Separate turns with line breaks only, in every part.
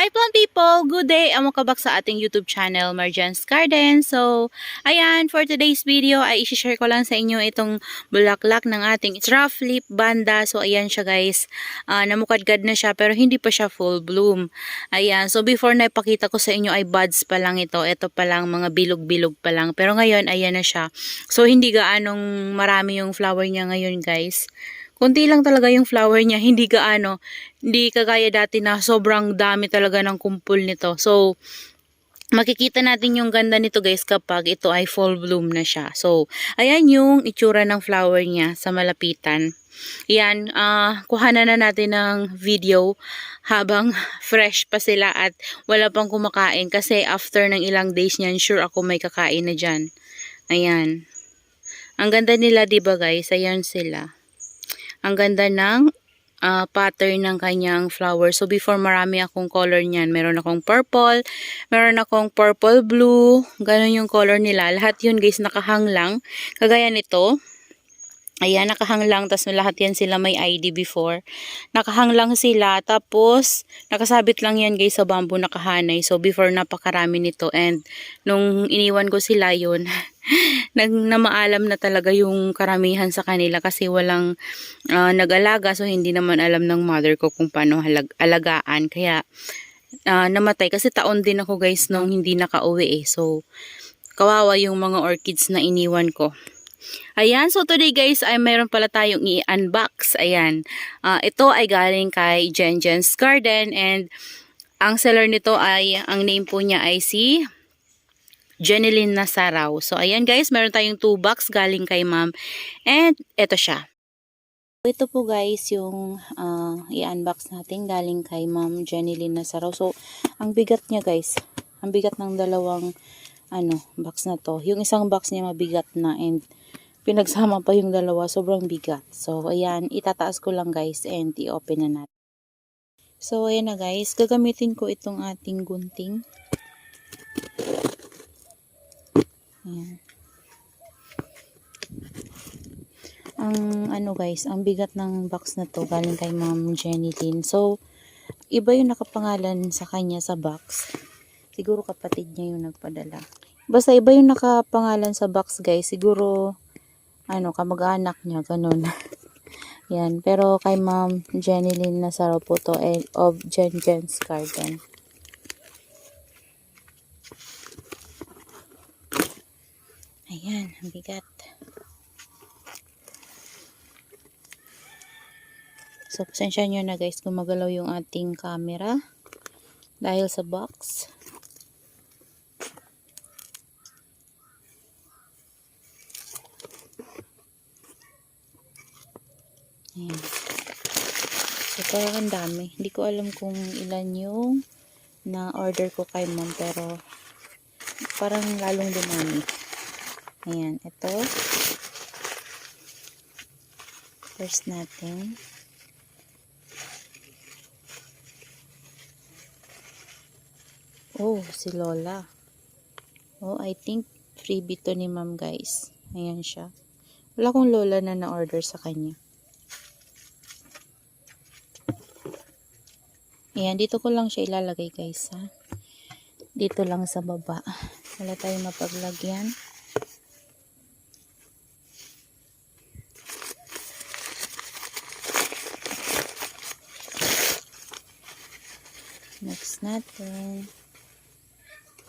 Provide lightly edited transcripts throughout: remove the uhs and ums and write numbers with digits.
Hi plant people! Good day! Amo ka back sa ating YouTube channel, Marjan's Garden. So, ayan, for today's video ay isi-share ko lang sa inyo itong bulaklak ng ating rough leaf banda. So, ayan siya guys. Namukadkad na siya pero hindi pa siya full bloom. Ayan, so before na ipakita ko sa inyo ay buds pa lang ito. Ito pa lang, mga bilog-bilog pa lang. Pero ngayon, ayan na siya. So, hindi gaanong marami yung flower niya ngayon guys. Kunti lang talaga yung flower niya, hindi kagaya dati na sobrang dami talaga ng kumpul nito. So, makikita natin yung ganda nito guys kapag ito ay full bloom na siya. So, ayan yung itsura ng flower niya sa malapitan. Yan, kuhanan na natin ng video habang fresh pa sila at wala pang kumakain kasi after ng ilang days niyan, sure ako may kakain na dyan. Ayan. Ang ganda nila, diba guys? Ayan sila. Ang ganda ng pattern ng kanyang flower. So, before marami akong color niyan. Meron akong purple, meron akong purple blue. Ganon yung color nila. Lahat yun guys nakahang lang. Kagaya nito. Ayan, nakahang lang. Tapos lahat yan sila may ID before. Nakahang lang sila. Tapos, nakasabit lang yan guys sa bamboo nakahanay. So, before napakarami nito. And, nung iniwan ko sila yun, namaalam na talaga yung karamihan sa kanila kasi walang nag-alaga. So, hindi naman alam ng mother ko kung paano alagaan. Kaya, namatay. Kasi taon din ako guys nung hindi nakauwi eh. So, kawawa yung mga orchids na iniwan ko. Ayan, so today guys ay meron pala tayong i-unbox. Ayan, ito ay galing kay Jen's Garden and ang seller nito ay, ang name po niya ay si Jeneline Nasaraw. So ayan guys, meron tayong 2 box galing kay ma'am and ito siya. Ito po guys yung i-unbox natin galing kay ma'am Jeneline Nasaraw. So ang bigat niya guys, ang bigat ng dalawang box na to. Yung isang box niya mabigat na and pinagsama pa yung dalawa, sobrang bigat. So, ayan, itataas ko lang guys and i-open na natin. So, ayan na guys, gagamitin ko itong ating gunting. Ayan. Ang guys, ang bigat ng box na to galing kay Ma'am Jeneline. So, iba yung nakapangalan sa kanya sa box. Siguro kapatid niya yung nagpadala. Basta iba yung nakapangalan sa box guys. Siguro kamag-anak niya, ganun. Yan, pero kay Ma'am Jeneline Nasaraw po to of Jen's Garden. Ayan, ang bigat. So, pasensya nyo na guys kung magalaw yung ating camera dahil sa box. Ayan. So, parang ang dami. Hindi ko alam kung ilan yung na-order ko kay ma'am, pero parang lalong dumami. Ayan, ito. First natin. Oh, si Lola. Oh, I think freebie to ni ma'am guys. Ayan siya. Wala akong Lola na na-order sa kanya. Ayan, dito ko lang siya ilalagay guys ha. Dito lang sa baba. Wala tayong mapaglagyan. Next natin.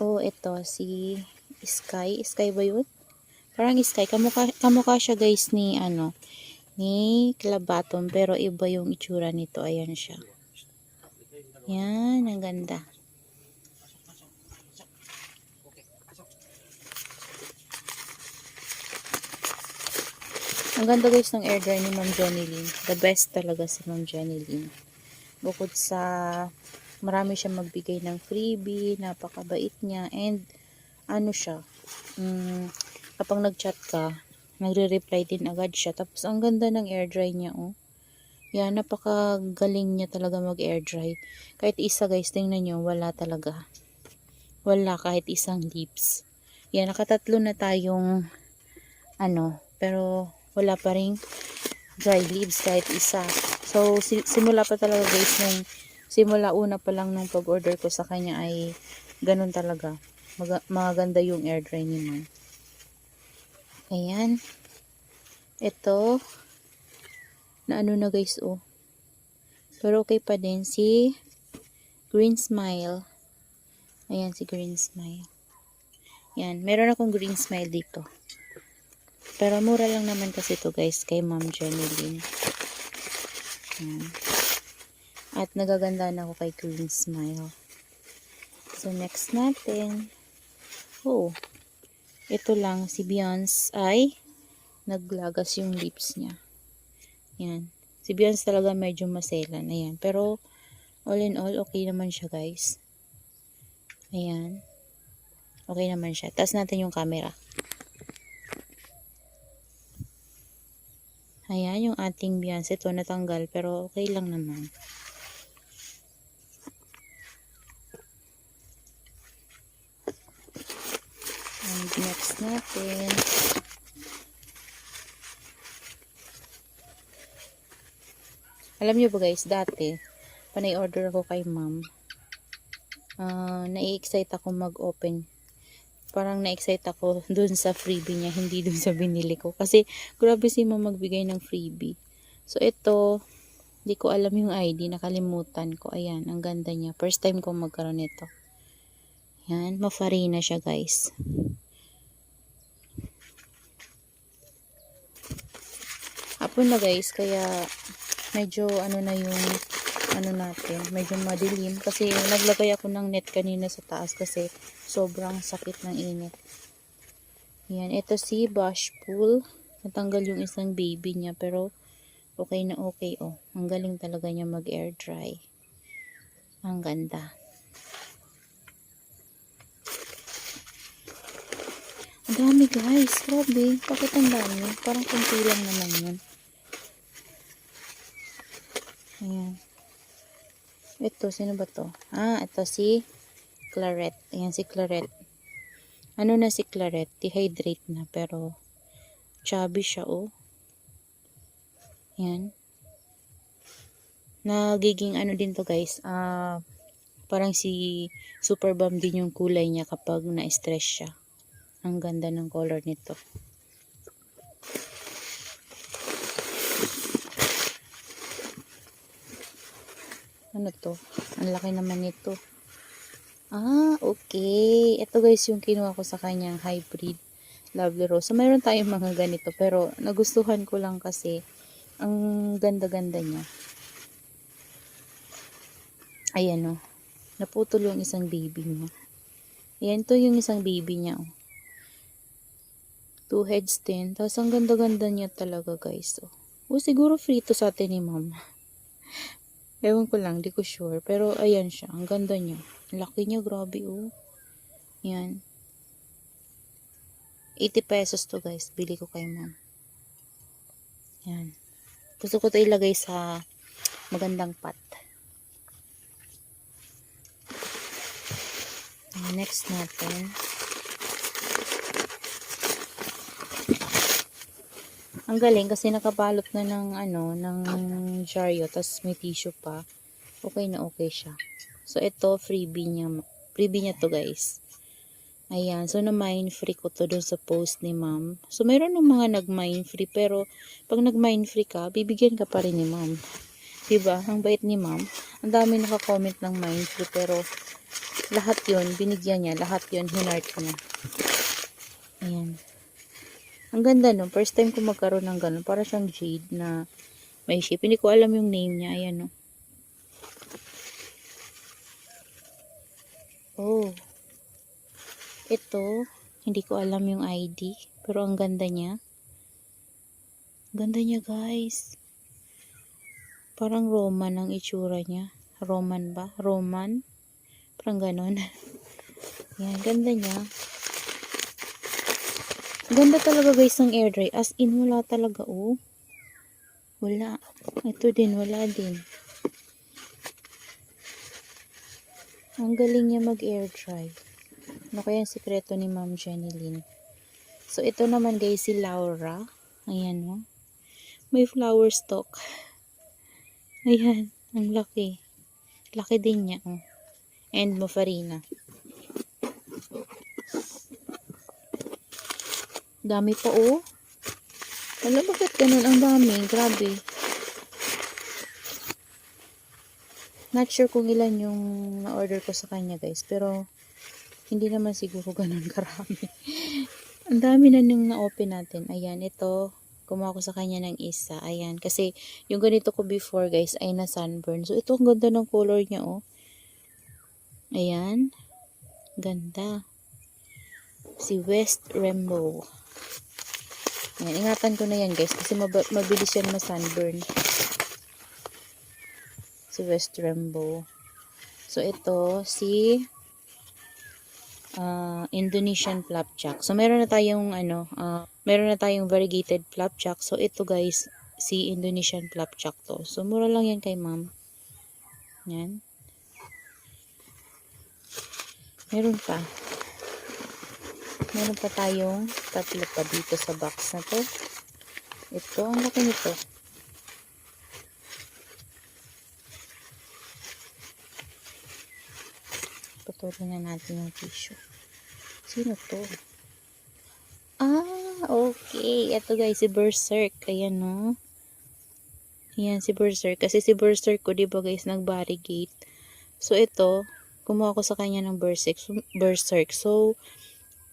Oh, ito si Sky. Sky ba yun? Parang Sky. Kamukha siya guys ni ni Clabaton, pero iba yung itsura nito. Ayan siya. Yan, ang ganda. Ang ganda guys ng air dry ni Ma'am Jeneline. The best talaga si Ma'am Jeneline. Bukod sa marami siya magbigay ng freebie, napakabait niya, and siya, kapag nag-chat ka, nagre-reply din agad siya. Tapos ang ganda ng air dry niya, oh. Yan, napakagaling niya talaga mag-air dry. Kahit isa guys, tingnan nyo, wala talaga. Wala kahit isang leaves. Yan, nakatatlo na tayong pero wala pa rin dry leaves kahit isa. So, simula pa talaga guys nung Simula una pa lang nung pag-order ko sa kanya ay ganun talaga. Maganda yung air dry ni ma'am. Ayan. Ito. Na ano na guys, oh. Pero okay pa din si Green Smile. Ayan, si Green Smile. Yan. Meron akong Green Smile dito. Pero mura lang naman kasi to guys kay Ma'am Jenny. Yan. At nagaganda na ako kay Green Smile. So, next natin. Oh. Ito lang. Si Beyonce ay naglagas yung lips niya. Yan. Si Beyonce talaga medyo maselan. Ayan. Pero, all in all, okay naman siya guys. Ayan. Okay naman siya. Taas natin yung camera. Ayan, yung ating Beyonce. Ito natanggal, pero okay lang naman. And next natin. Alam nyo ba guys, dati, panay order ako kay ma'am. Nai-excite ako mag-open. Parang na-excite ako dun sa freebie niya, hindi dun sa binili ko. Kasi, grabe si ma'am magbigay ng freebie. So, ito, hindi ko alam yung ID, nakalimutan ko. Ayan, ang ganda niya. First time ko magkaroon nito. Ayan, mafarina siya guys. Hapon na guys, kaya medyo ano na yung ano natin, medyo madilim kasi naglagay ako ng net kanina sa taas kasi sobrang sakit ng init. Yan, ito si Bashful. Natanggal yung isang baby niya pero okay na okay, oh. Ang galing talaga niya mag air dry. Ang ganda. Ang dami guys, grabe. Bakit ang dami? Parang kunti lang naman yun. Ayan. Ito, sino ba to? Ito si Claret. Ayan si Claret. Ano na si Claret? Dehydrate na, pero chubby siya, oh. Ayan. Nagiging ano din to guys, parang si Super Bomb din yung kulay niya kapag na-stress siya. Ang ganda ng color nito. Ano to? Ang laki naman nito. Okay. Ito guys yung kinuha ko sa kanyang hybrid Lovely Rose. So, mayroon tayong mga ganito. Pero, nagustuhan ko lang kasi ang ganda-ganda niya. Ayan, oh. Naputol yung isang baby niya. Ayan, to yung isang baby niya, oh. 2 heads din. Tapos, ang ganda-ganda niya talaga, guys, oh. Siguro free to sa atin ni ma'am. Ewan ko lang, di ko sure. Pero, ayan siya. Ang ganda niya. Laki niya, grabe, oh. Yan. 80 pesos to, guys. Bili ko kay ma'am. Yan. Gusto ko to ilagay sa magandang pot. Next natin. Ang galing kasi nakabalot na ng ng jaryo, tapos may tissue pa. Okay na okay siya. So ito freebie niya to guys. Ayan, so na-mine free ko to dun sa post ni ma'am. So mayroon ng mga nag-mine free pero pag nag-mine free ka, bibigyan ka pa rin ni ma'am. Diba? Ang bait ni ma'am. Ang dami naka-comment ng mine free pero lahat 'yon binigyan niya, lahat 'yon hinart niya. Ayan. Ang ganda no. First time ko magkaroon ng ganun. Para siyang jade na may shape. Hindi ko alam yung name niya. Ayan no. Oh. Ito. Hindi ko alam yung ID. Pero ang ganda niya. Ganda niya guys. Parang Roman ang itsura niya. Roman ba? Roman? Parang ganun. Yan. Ganda niya. Ganda talaga guys ng air dry. As in, wala talaga, oh. Wala. Ito din, wala din. Ang galing niya mag-air dry. Ano kaya ang sikreto ni Ma'am Jenny Lynn? So, ito naman guys, si Laura. Ayan, oh. May flower stalk. Ayan, ang laki. Laki din niya. Oh. And mofarina. Dami pa oh. Wala, bakit ganun ang dami? Grabe. Not sure kung ilan yung na-order ko sa kanya guys. Pero hindi naman siguro ganun karami. Ang dami na nung na-open natin. Ayan, ito. Kumuha ko sa kanya ng isa. Ayan. Kasi yung ganito ko before guys ay na sunburn. So ito ang ganda ng color niya oh. Ayan. Ganda. Si West Rainbow. Ayan, ingatan ko na yan guys kasi mabilis yan ma-sunburn. Si West Rainbow. So ito si Indonesian Flapjack. So meron na tayong meron na tayong variegated Flapjack. So ito guys, si Indonesian Flapjack to. So mura lang yan kay ma'am. Yan. Meron pa. Meron pa tayong tatlo pa dito sa box na to. Ito, ang laki nito. Putulin na natin yung tissue. Sino to? Ah, okay. Ito guys, si Berserk. Ayan no. Ayan si Berserk. Kasi si Berserk ko, diba guys, nag-variegate. So ito, kumuha ko sa kanya ng Berserk. So,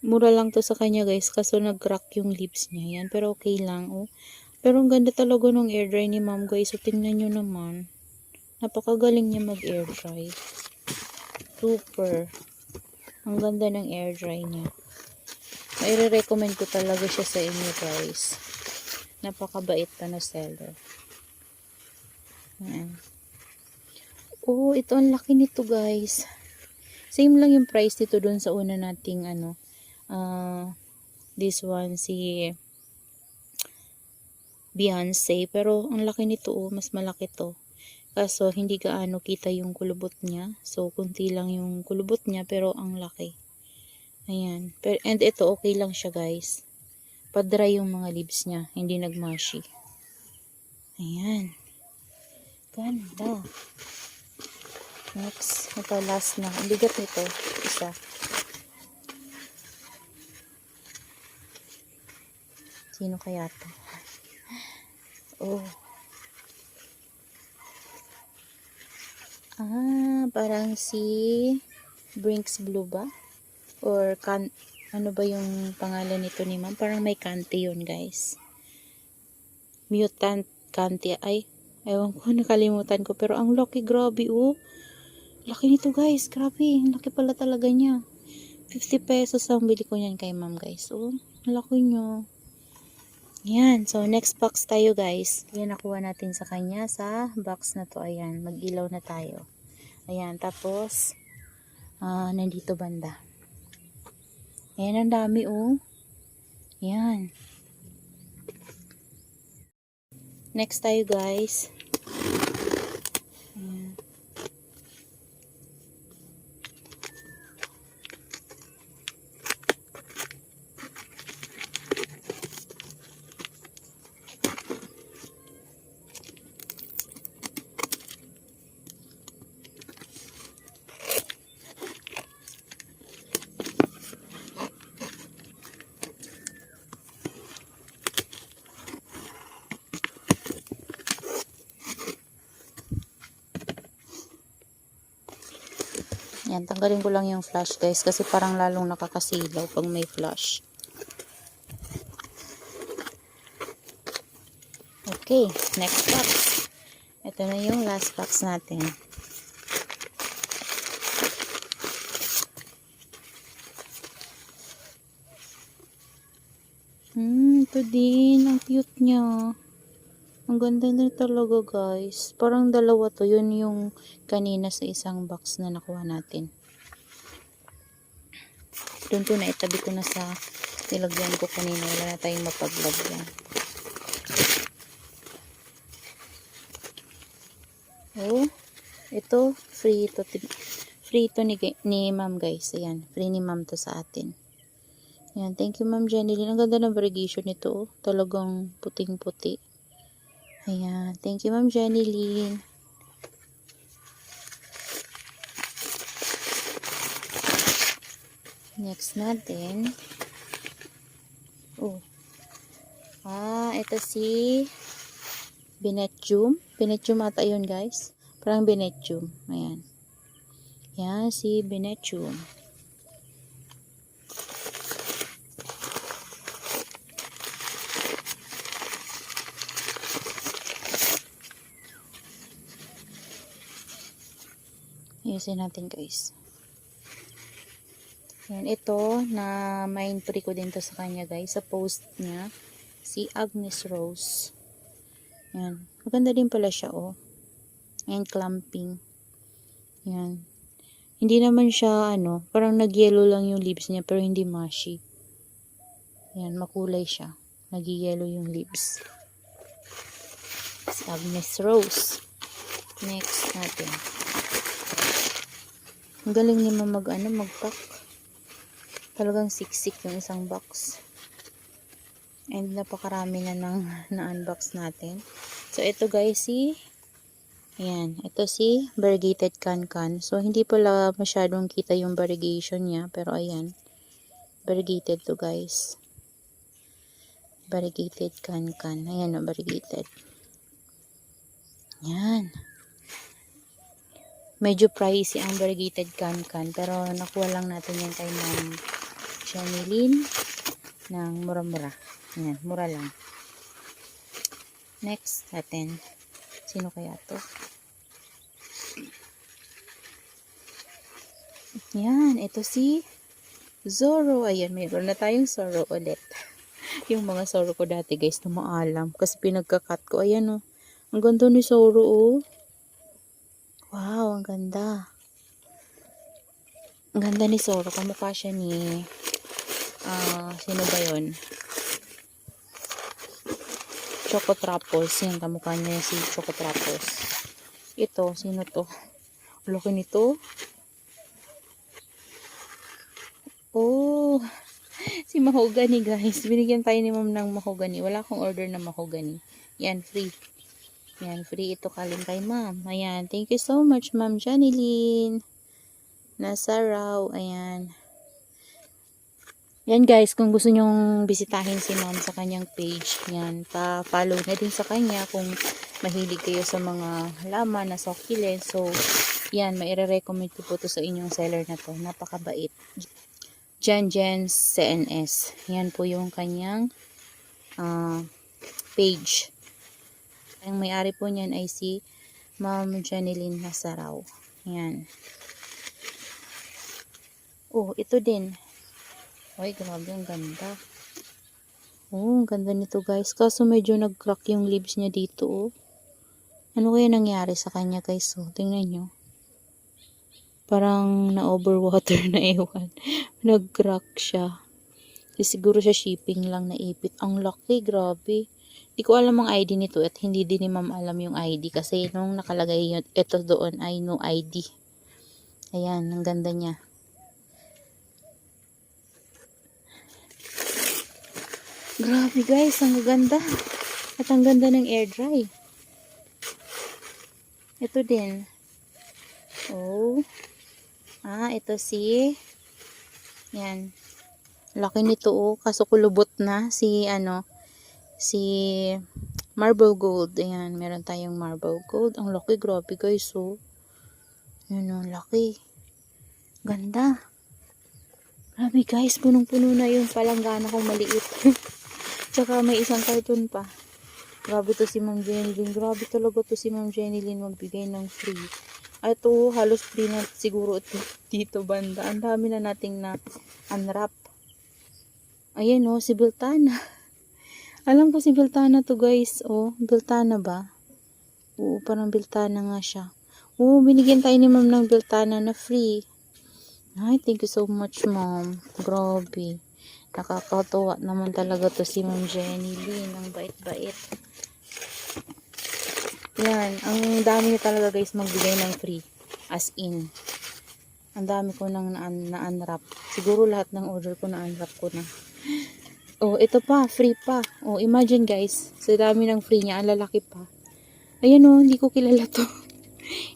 mura lang to sa kanya guys kasi nag-crack yung lips niya. Yan, pero okay lang oh. Pero ang ganda talaga ng air dry ni ma'am guys. So tingnan nyo naman. Napakagaling niya mag-air dry. Super. Ang ganda ng air dry niya. I-recommend ko talaga siya sa inyo guys. Napakabait pa na seller. Yan. Oh, ito ang laki nito guys. Same lang yung price dito dun sa una nating this one si Beyonce, pero ang laki nito oh, mas malaki to. Kaso hindi gaano kita yung kulubot niya. So kunti lang yung kulubot niya pero ang laki. Ayan. Pero, and ito okay lang siya guys. Pa-dry yung mga leaves niya, hindi nagmashi. Ayan. Ganda. Next, ito last na. Ang bigat nito, isa. Sino kaya to? Oh. Ah, parang si Brinks Blue ba? Or ano ba yung pangalan nito ni ma'am? Parang may kante yun guys. Mutant kante. Ay, ewan ko, nakalimutan ko. Pero ang laki, grabe oh. Laki nito guys, grabe. Ang laki pala talaga niya. 50 pesos ang bili ko niyan kay ma'am guys. Oh, ang laki niya. Yan. So, next box tayo guys. Yan, nakuha natin sa kanya sa box na to. Ayan, mag-ilaw na tayo. Ayan, tapos, nandito banda. Ayan, ang dami oh. Yan. Next tayo guys. Ayan. Yan, tanggalin ko lang yung flash guys kasi parang lalong nakakasilaw pag may flash. Okay, next box. Ito na yung last box natin. Ito din. Ang cute niya. Ang ganda na talaga guys. Parang dalawa to. Yun yung kanina sa isang box na nakuha natin. Doon ko na itabi ko na sa nilagyan ko kanina. Wala na tayong mapaglagyan. Oh, ito free to ni ma'am guys. Ayan, free ni ma'am to sa atin. Ayan, thank you ma'am Jeneline. Ang ganda ng variegation nito. Oh. Talagang puting-puti. Ayan, thank you ma'am Jeneline. Next natin. Oh. Ito si Binetium. Binetium ata yun, guys. Parang Binetium. Ayan. Yan, si Binetium. Ayusin natin, guys. Yan, ito, na main pre ko din to sa kanya, guys. Sa post niya, si Agnes Rose. Yan. Maganda din pala siya, oh. And clamping. Yan. Hindi naman siya, parang nag-yellow lang yung lips niya, pero hindi mushy. Yan, makulay siya. Nag-yellow yung lips. Si Agnes Rose. Next natin. Ang galing naman mag-pack. Talagang siksik yung isang box. And napakarami na na-unbox natin. So, ito guys, ayan, ito si variegated cancan. So, hindi pala masyadong kita yung variegation niya. Pero, ayan, variegated to guys. Variegated cancan. Ayan o, variegated. Ayan. Medyo pricey ang variegated cancan. Pero, nakuha lang natin yan kay Ma'am Janeline ng mura-mura. Ayan, mura lang. Next natin. Sino kaya to? Yan, ito si Zoro. Ayan, mayroon na tayong Zoro ulit. Yung mga Zoro ko dati guys, na maalam. Kasi pinagka-cut ko. Ayan, oh. Ang ganda ni Zoro, oh. Wow, ang ganda. Ang ganda ni Zoro. Kamukha siya ni sino ba yun? Choco Trapos. Yan, kamukha niya si Choco Trapos. Ito, sino to? Laki nito. Oh, si Mahogany guys. Binigyan tayo ni Ma'am ng Mahogany. Wala akong order na Mahogany. Yan, free. Yan, free ito kaling kay Ma'am. Ayan, thank you so much Ma'am Janeline. Nasa raw, ayan. Yan guys, kung gusto nyong bisitahin si Ma'am sa kanyang page, yan, pa-follow na din sa kanya kung mahilig kayo sa mga halaman na succulent. So, yan, maire-recommend ko po to sa inyong seller na to. Napakabait. Janjens CNS. Yan po yung kanyang page. Ang may-ari po niyan ay si Ma'am Janeline Nasaraw. Yan. Oh, ito din. Ay, grabe, ang ganda. Oh, ang ganda nito guys. Kaso medyo nag-crack yung leaves niya dito, oh. Ano kaya nangyari sa kanya guys? Oh, tingnan nyo. Parang na-overwater na ewan. Nag-crack siya. Siguro siya shipping lang na ipit. Ang laki, grabe. Hindi ko alam ang ID nito at hindi din ni Ma'am alam yung ID kasi nung nakalagay yun, ito doon ay no ID. Ayan, ang ganda niya. Grabe guys, ang ganda. At ang ganda ng air dry. Ito din. Oh. Ito si yan. Laki nito oh, kaso kulubot na si si marble gold. Ayan, meron tayong marble gold. Ang laki, grabe guys oh. Yun oh, laki. Ganda. Grabe guys, punong-puno na yung palanggana kong maliit. Tsaka may isang carton pa. Grabe to si Ma'am Janeline. Grabe talaga to si Ma'am Janeline magbigay ng free. Ito, halos free na siguro dito banda. Ang dami na nating na unwrap. Ayan oh, si Beltana. Alam ko si Beltana to guys. Oh, Beltana ba? Oo, parang Beltana nga siya. Oo, binigyan tayo ni Ma'am ng Beltana na free. Ay, thank you so much Ma'am. Grabe. Nakakatuwa naman talaga to si Ma'am Janeline. Ang bait-bait. Yan. Ang dami niya talaga guys magbigay ng free. As in. Ang dami ko nang na-unwrap. Siguro lahat ng order ko na-unwrap ko na. Oh, ito pa. Free pa. Oh, imagine guys. Sa dami ng free niya. Ang lalaki pa. Ayan oh. Hindi ko kilala to.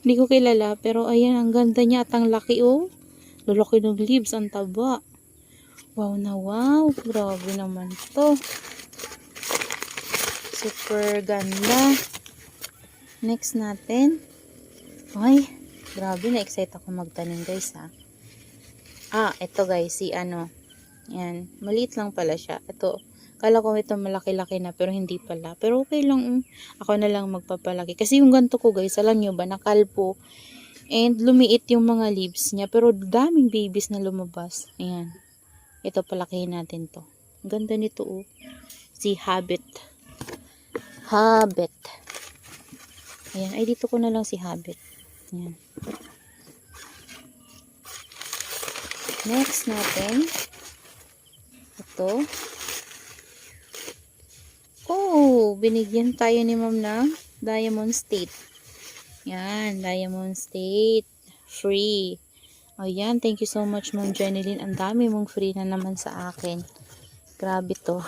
Hindi ko kilala. Pero ayan. Ang ganda niya at ang laki oh. Lalaki ng leaves. Ang taba. Wow na wow. Grabe naman to. Super ganda. Next natin. Ay, grabe na-excite ako magtanim guys ha. Ito guys, si ano. Yan, maliit lang pala siya. Ito, kala ko ito malaki-laki na pero hindi pala. Pero okay lang, ako na lang magpapalaki. Kasi yung ganito ko guys, alam nyo ba, nakalpo. And lumiit yung mga leaves niya. Pero daming babies na lumabas. Ayan. Ito, palakihin natin to. Ang ganda nito Si Habit. Habit. Ayan, ay dito ko na lang si Habit. Ayan. Next natin. Ito. Binigyan tayo ni ma'am ng Diamond State. Yan, Diamond State. Free. Ayan, thank you so much ma'am Jeneline. Ang dami mong free na naman sa akin. Grabe to.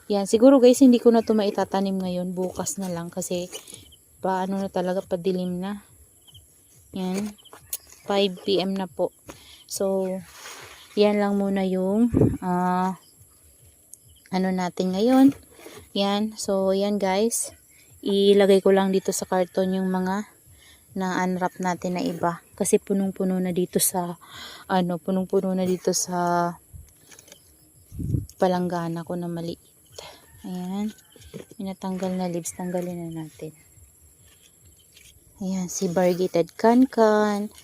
Yan, siguro guys, hindi ko na to maitatanim ngayon. Bukas na lang kasi paano na talaga, padilim na. Yan. 5 PM na po. So, yan lang muna yung ano natin ngayon. Yan. So, yan guys. Ilagay ko lang dito sa karton yung mga na-unwrap natin na iba. Kasi punong-puno na dito sa punong-puno na dito sa palanggana ko na maliit. Ayan. Minatanggal na leaves. Tanggalin na natin. Ayan. Si variegated cancan.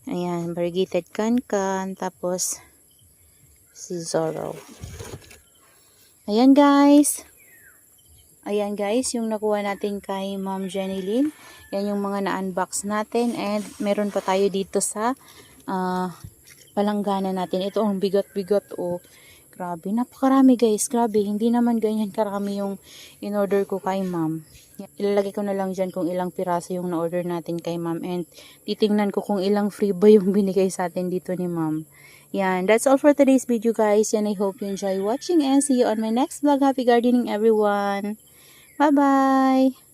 Ayan. Variegated cancan. Tapos si Zorro. Ayan guys. Ayan guys, yung nakuha natin kay Ma'am Jeneline. Yan yung mga na-unbox natin. And meron pa tayo dito sa palanggana natin. Ito ang bigat-bigat Grabe, napakarami guys. Grabe, hindi naman ganyan karami yung in-order ko kay Ma'am. Ilalagay ko na lang dyan kung ilang piraso yung na-order natin kay Ma'am. And titingnan ko kung ilang free ba yung binigay sa atin dito ni Ma'am. Yan, that's all for today's video guys. Yan, I hope you enjoy watching and see you on my next vlog. Happy gardening everyone! Bye-bye!